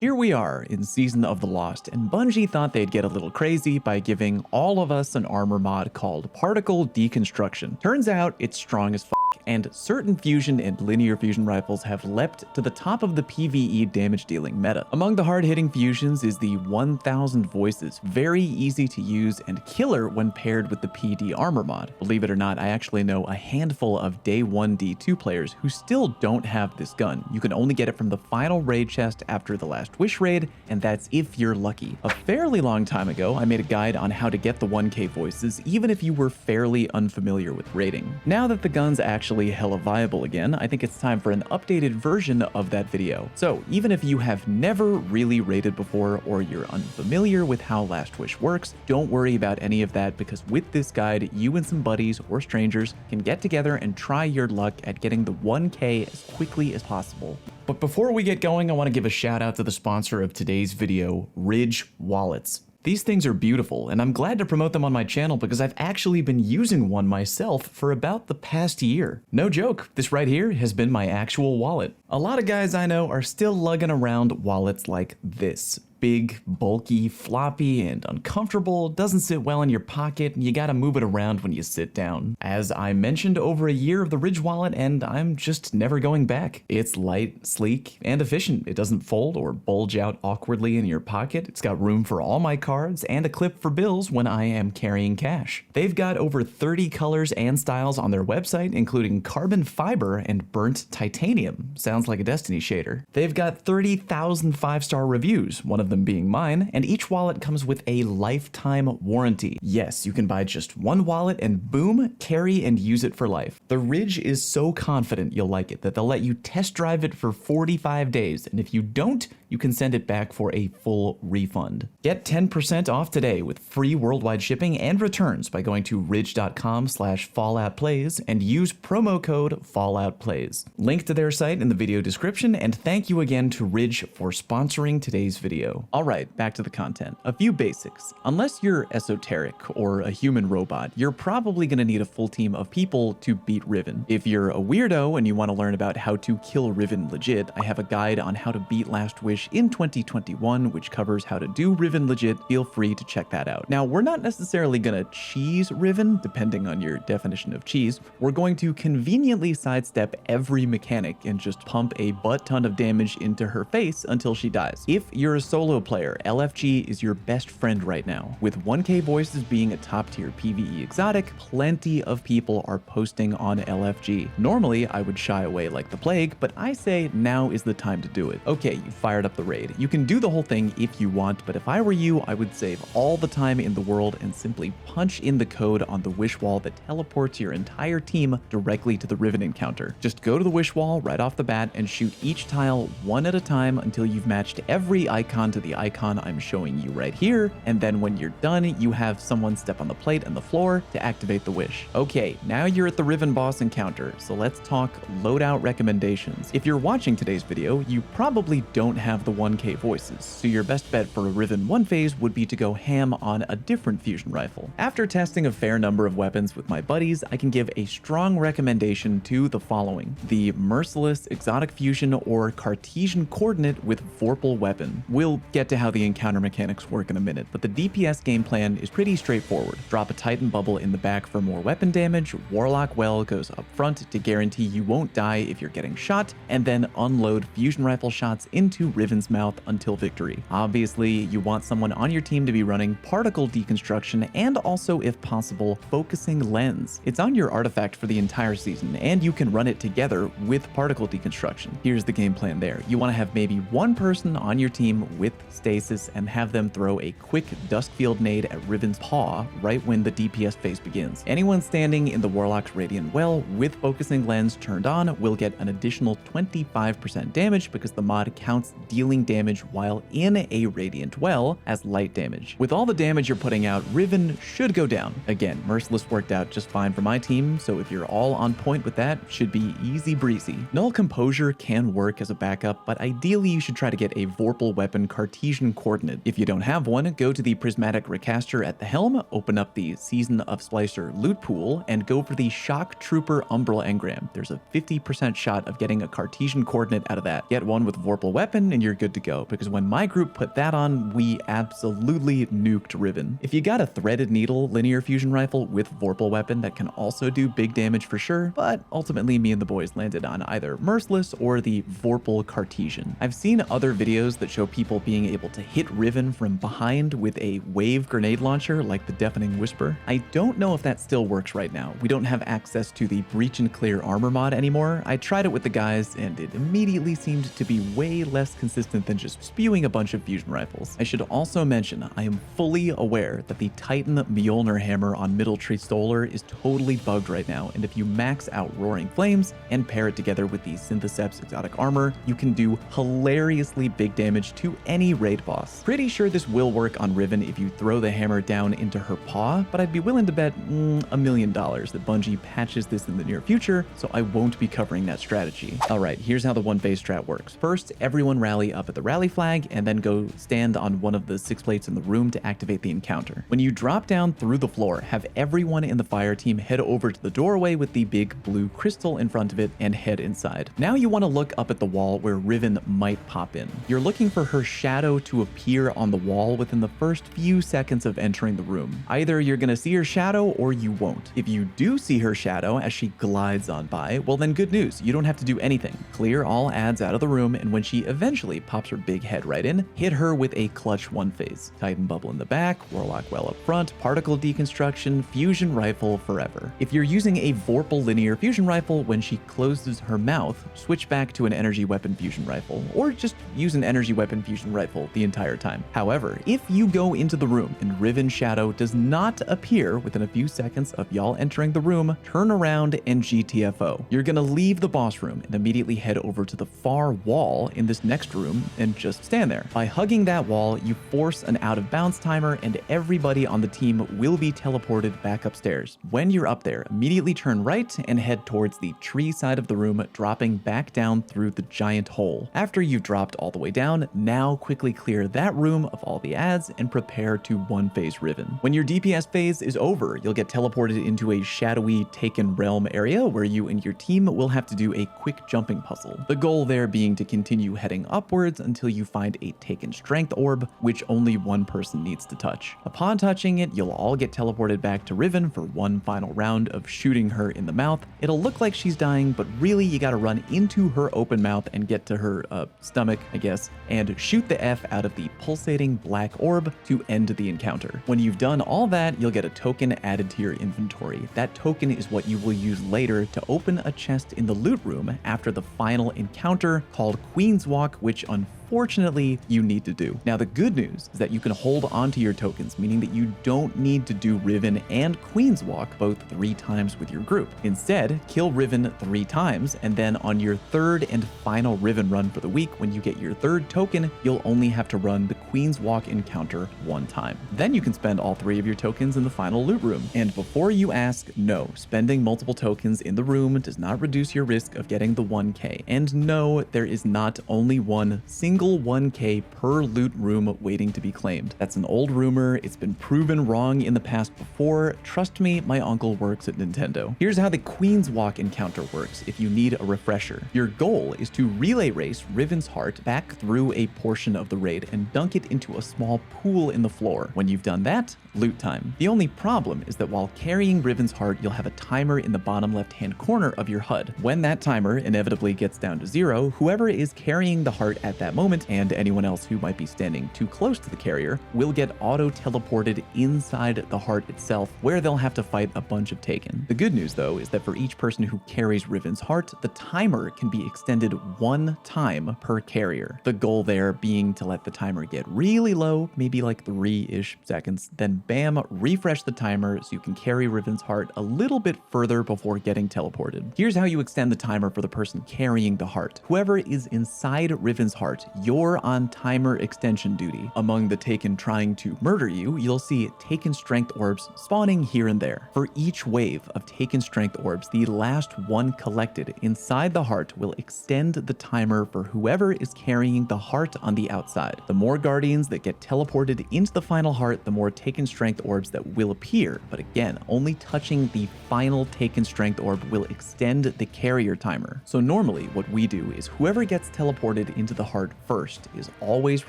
Here we are in Season of the Lost, and Bungie thought they'd get a little crazy by giving all of us an armor mod called Particle Deconstruction. Turns out it's strong as f***, and certain fusion and linear fusion rifles have leapt to the top of the PvE damage dealing meta. Among the hard-hitting fusions is the 1000 Voices, very easy to use and killer when paired with the PD armor mod. Believe it or not, I actually know a handful of day 1 D2 players who still don't have this gun. You can only get it from the final raid chest after the last Wish raid, and that's if you're lucky. A fairly long time ago, I made a guide on how to get the 1K Voices, even if you were fairly unfamiliar with raiding. Now that the gun's actually hella viable again, I think it's time for an updated version of that video. So even if you have never really raided before, or you're unfamiliar with how Last Wish works, don't worry about any of that, because with this guide, you and some buddies or strangers can get together and try your luck at getting the 1K as quickly as possible. But before we get going, I want to give a shout out to the sponsor of today's video, Ridge Wallets. These things are beautiful, and I'm glad to promote them on my channel because I've actually been using one myself for about the past year. No joke, this right here has been my actual wallet. A lot of guys I know are still lugging around wallets like this. Big, bulky, floppy, and uncomfortable, doesn't sit well in your pocket, and you gotta move it around when you sit down. As I mentioned, over a year of the Ridge wallet, and I'm just never going back. It's light, sleek, and efficient. It doesn't fold or bulge out awkwardly in your pocket. It's got room for all my cards and a clip for bills when I am carrying cash. They've got over 30 colors and styles on their website, including carbon fiber and burnt titanium. Sounds like a Destiny shader. They've got 30,000 5-star reviews, one of them being mine, and each wallet comes with a lifetime warranty. Yes, you can buy just one wallet and boom, carry and use it for life. The Ridge is so confident you'll like it that they'll let you test drive it for 45 days, and if you don't, you can send it back for a full refund. Get 10% off today with free worldwide shipping and returns by going to ridge.com/falloutplays and use promo code falloutplays. Link to their site in the video description, and thank you again to Ridge for sponsoring today's video. Alright, back to the content. A few basics. Unless you're esoteric or a human robot, you're probably going to need a full team of people to beat Riven. If you're a weirdo and you want to learn about how to kill Riven legit, I have a guide on how to beat Last Wish in 2021, which covers how to do Riven legit. Feel free to check that out. Now, we're not necessarily going to cheese Riven, depending on your definition of cheese. We're going to conveniently sidestep every mechanic and just pump a butt ton of damage into her face until she dies. If you're a solo player, LFG is your best friend right now. With 1K Voices being a top tier PvE exotic, plenty of people are posting on LFG. Normally, I would shy away like the plague, but I say now is the time to do it. Okay, you fired up the raid. You can do the whole thing if you want, but if I were you, I would save all the time in the world and simply punch in the code on the wish wall that teleports your entire team directly to the Riven encounter. Just go to the wish wall right off the bat and shoot each tile one at a time until you've matched every icon to the icon I'm showing you right here, and then when you're done, you have someone step on the plate and the floor to activate the wish. Okay, now you're at the Riven boss encounter, so let's talk loadout recommendations. If you're watching today's video, you probably don't have the 1K Voices, so your best bet for a Riven 1 phase would be to go ham on a different fusion rifle. After testing a fair number of weapons with my buddies, I can give a strong recommendation to the following: the MERCILESS exotic fusion or Cartesian coordinate with VORPAL weapon. We'll get to how the encounter mechanics work in a minute, but the DPS game plan is pretty straightforward. Drop a Titan bubble in the back for more weapon damage, Warlock Well goes up front to guarantee you won't die if you're getting shot, and then unload fusion rifle shots into Riven's mouth until victory. Obviously, you want someone on your team to be running Particle Deconstruction and also, if possible, Focusing Lens. It's on your artifact for the entire season, and you can run it together with Particle Deconstruction. Here's the game plan there. You want to have maybe one person on your team with stasis and have them throw a quick Duskfield nade at Riven's paw right when the DPS phase begins. Anyone standing in the Warlock's Radiant Well with Focusing Lens turned on will get an additional 25% damage because the mod counts dealing damage while in a Radiant Well as light damage. With all the damage you're putting out, Riven should go down. Again, Merciless worked out just fine for my team, so if you're all on point with that, should be easy breezy. Null Composure can work as a backup, but ideally you should try to get a VORPAL weapon Cartesian coordinate. If you don't have one, go to the Prismatic Recaster at the helm, open up the Season of Splicer loot pool, and go for the Shock Trooper Umbral engram. There's a 50% shot of getting a Cartesian coordinate out of that. Get one with VORPAL weapon, and you're you're good to go, because when my group put that on, we absolutely nuked Riven. If you got a threaded needle linear fusion rifle with VORPAL weapon, that can also do big damage for sure, but ultimately me and the boys landed on either MERCILESS or the VORPAL CARTESIAN. I've seen other videos that show people being able to hit Riven from behind with a wave grenade launcher like the Deafening Whisper. I don't know if that still works right now. We don't have access to the Breach and Clear armor mod anymore. I tried it with the guys and it immediately seemed to be way less consistent than just spewing a bunch of fusion rifles. I should also mention I am fully aware that the Titan Mjolnir hammer on Middle Tree Stolar is totally bugged right now, and if you max out Roaring Flames and pair it together with the Syntheseps exotic armor, you can do hilariously big damage to any raid boss. Pretty sure this will work on Riven if you throw the hammer down into her paw, but I'd be willing to bet $1 million that Bungie patches this in the near future, so I won't be covering that strategy. Alright, here's how the one phase strat works. First, everyone rally up at the rally flag and then go stand on one of the 6 plates in the room to activate the encounter. When you drop down through the floor, have everyone in the fire team head over to the doorway with the big blue crystal in front of it and head inside. Now you want to look up at the wall where Riven might pop in. You're looking for her shadow to appear on the wall within the first few seconds of entering the room. Either you're going to see her shadow or you won't. If you do see her shadow as she glides on by, well then good news, you don't have to do anything. Clear all adds out of the room, and when she eventually pops her big head right in, hit her with a clutch one phase. Titan Bubble in the back, Warlock well up front, Particle Deconstruction, Fusion Rifle forever. If you're using a VORPAL linear fusion rifle, when she closes her mouth, switch back to an energy weapon fusion rifle, or just use an energy weapon fusion rifle the entire time. However, if you go into the room and Riven's shadow does not appear within a few seconds of y'all entering the room, turn around and GTFO. You're gonna leave the boss room and immediately head over to the far wall in this next room and just stand there. By hugging that wall, you force an out of bounds timer and everybody on the team will be teleported back upstairs. When you're up there, immediately turn right and head towards the tree side of the room, dropping back down through the giant hole. After you've dropped all the way down, now quickly clear that room of all the ads and prepare to one phase Riven. When your DPS phase is over, you'll get teleported into a shadowy Taken Realm area where you and your team will have to do a quick jumping puzzle. The goal there being to continue heading upwards until you find a Taken Strength Orb, which only one person needs to touch. Upon touching it, you'll all get teleported back to Riven for one final round of shooting her in the mouth. It'll look like she's dying, but really you gotta run into her open mouth and get to her stomach, I guess, and shoot the F out of the pulsating black orb to end the encounter. When you've done all that, you'll get a token added to your inventory. That token is what you will use later to open a chest in the loot room after the final encounter called Queen's Walk, which unfortunately you need to do. Now the good news is that you can hold onto your tokens, meaning that you don't need to do Riven and Queen's Walk both 3 times with your group. Instead, kill Riven 3 times, and then on your 3rd and final Riven run for the week, when you get your 3rd token, you'll only have to run the Queen's Walk encounter 1 time. Then you can spend all 3 of your tokens in the final loot room. And before you ask, no, spending multiple tokens in the room does not reduce your risk of getting the 1k. And no, there is not only one single 1k per loot room waiting to be claimed. That's an old rumor. It's been proven wrong in the past before. Trust me, my uncle works at Nintendo. Here's how the Queen's Walk encounter works if you need a refresher. Your goal is to relay race Riven's heart back through a portion of the raid and dunk it into a small pool in the floor. When you've done that, loot time. The only problem is that while carrying Riven's heart, you'll have a timer in the bottom left-hand corner of your HUD. When that timer inevitably gets down to 0, whoever is carrying the heart at that moment, and anyone else who might be standing too close to the carrier, will get auto-teleported inside the heart itself, where they'll have to fight a bunch of Taken. The good news, though, is that for each person who carries Riven's heart, the timer can be extended 1 time per carrier. The goal there being to let the timer get really low, maybe like 3-ish seconds, then bam, refresh the timer so you can carry Riven's heart a little bit further before getting teleported. Here's how you extend the timer for the person carrying the heart. Whoever is inside Riven's heart, you're on timer extension duty. Among the Taken trying to murder you, you'll see Taken Strength Orbs spawning here and there. For each wave of Taken Strength Orbs, the last one collected inside the heart will extend the timer for whoever is carrying the heart on the outside. The more Guardians that get teleported into the final heart, the more Taken Strength Orbs that will appear, but again, only touching the final Taken Strength Orb will extend the carrier timer. So normally what we do is whoever gets teleported into the heart first is always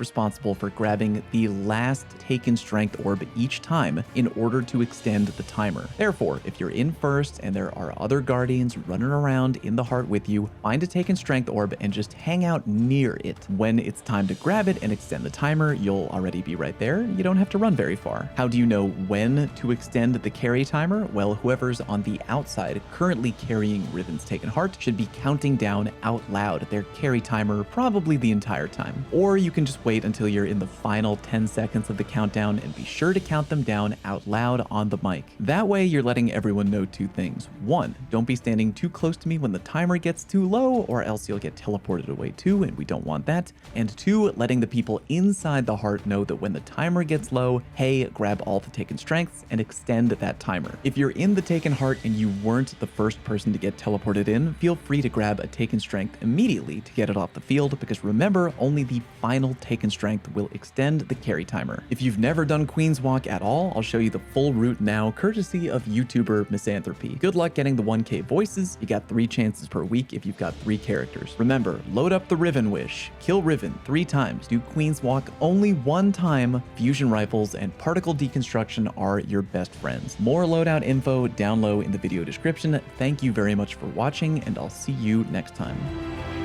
responsible for grabbing the last taken strength orb each time in order to extend the timer. Therefore, if you're in first and there are other guardians running around in the heart with you, find a taken strength orb and just hang out near it. When it's time to grab it and extend the timer, you'll already be right there. You don't have to run very far. How do you know when to extend the carry timer? Well, whoever's on the outside currently carrying Riven's taken heart should be counting down out loud their carry timer probably the entire time. Or you can just wait until you're in the final 10 seconds of the countdown and be sure to count them down out loud on the mic. That way you're letting everyone know two things. One, don't be standing too close to me when the timer gets too low, or else you'll get teleported away too, and we don't want that. And two, letting the people inside the heart know that when the timer gets low, hey, grab all the taken strengths and extend that timer. If you're in the taken heart and you weren't the first person to get teleported in, feel free to grab a taken strength immediately to get it off the field, because remember, only the final taken strength will extend the carry timer. If you've never done Queen's Walk at all, I'll show you the full route now, courtesy of YouTuber Misanthropy. Good luck getting the 1K voices. You got 3 chances per week if you've got 3 characters. Remember, load up the Riven wish, kill Riven 3 times, do Queen's Walk only 1 time, fusion rifles and particle deconstruction are your best friends. More loadout info down low in the video description. Thank you very much for watching, and I'll see you next time.